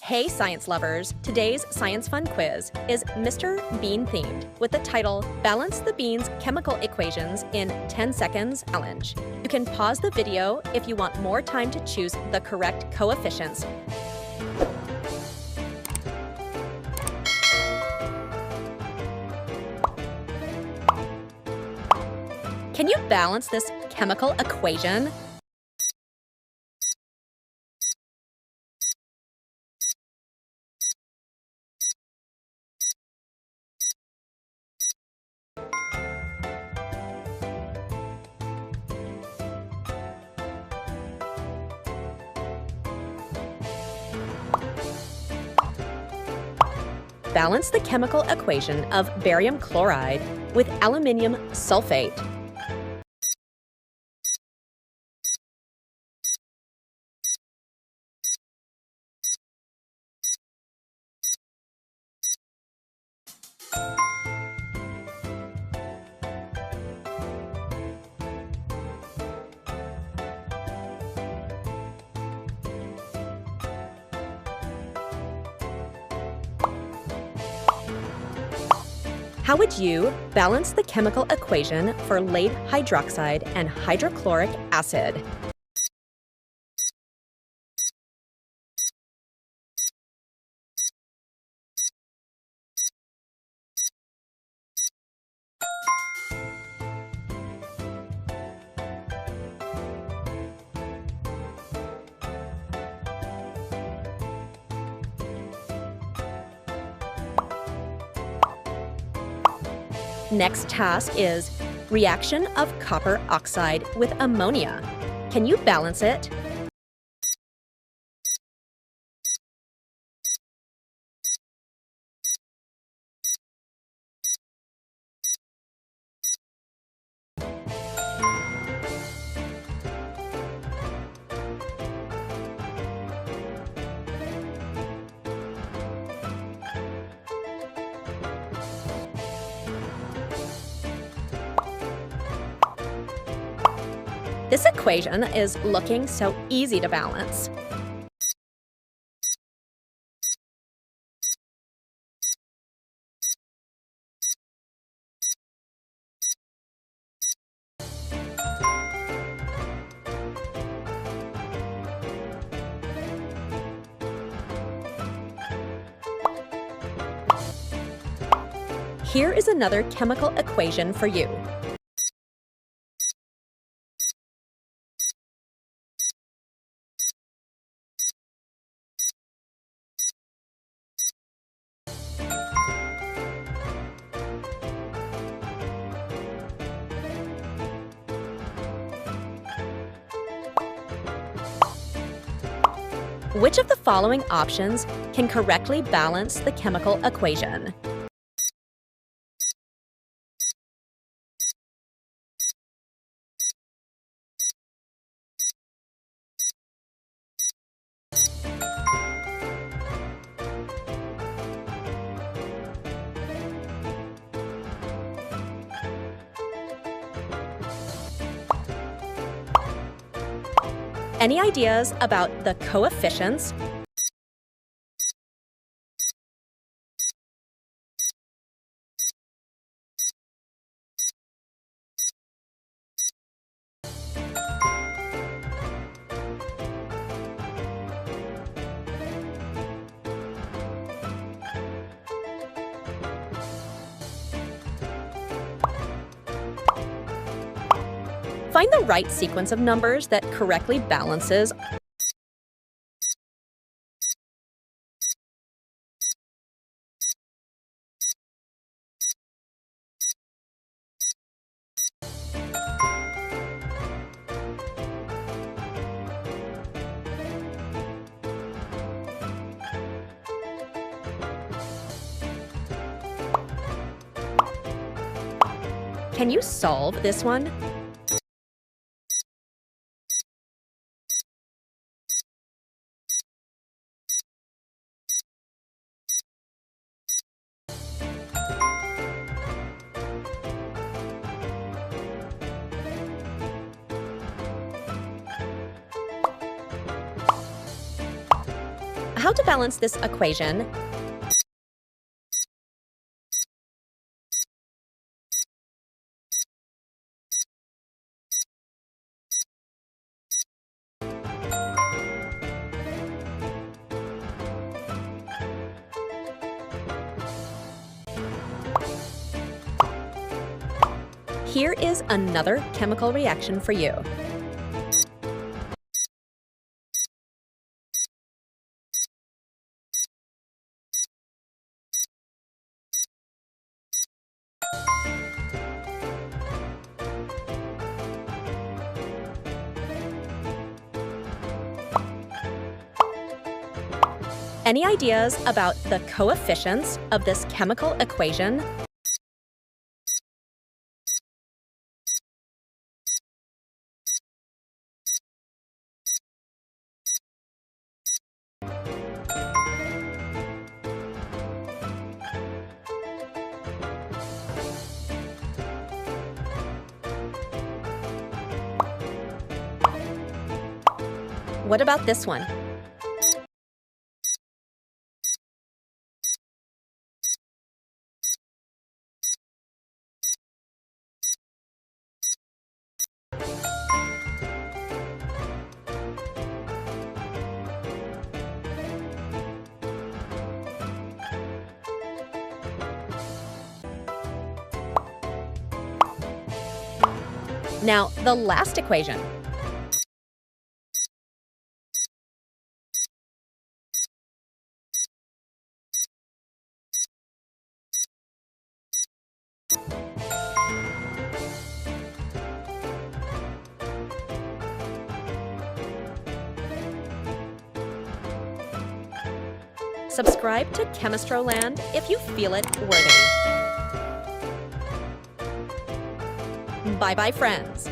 Hey science lovers! Today's Science Fun quiz is Mr. Bean themed with the title Balance the Bean's Chemical Equations in 10 Seconds Challenge. You can pause the video if you want more time to choose the correct coefficients. Can you balance this chemical equation? Balance the chemical equation of barium chloride with aluminium sulfate. How would you balance the chemical equation for lead hydroxide and hydrochloric acid? Next task is reaction of copper oxide with ammonia. Can you balance it? This equation is looking so easy to balance. Here is another chemical equation for you. Which of the following options can correctly balance the chemical equation? Any ideas about the coefficients? Find the right sequence of numbers that correctly balances. Can you solve this one? How to balance this equation? Here is another chemical reaction for you. Any ideas about the coefficients of this chemical equation? What about this one? Now, the last equation. Subscribe to Chemistroland if you feel it worthy. Bye-bye, friends.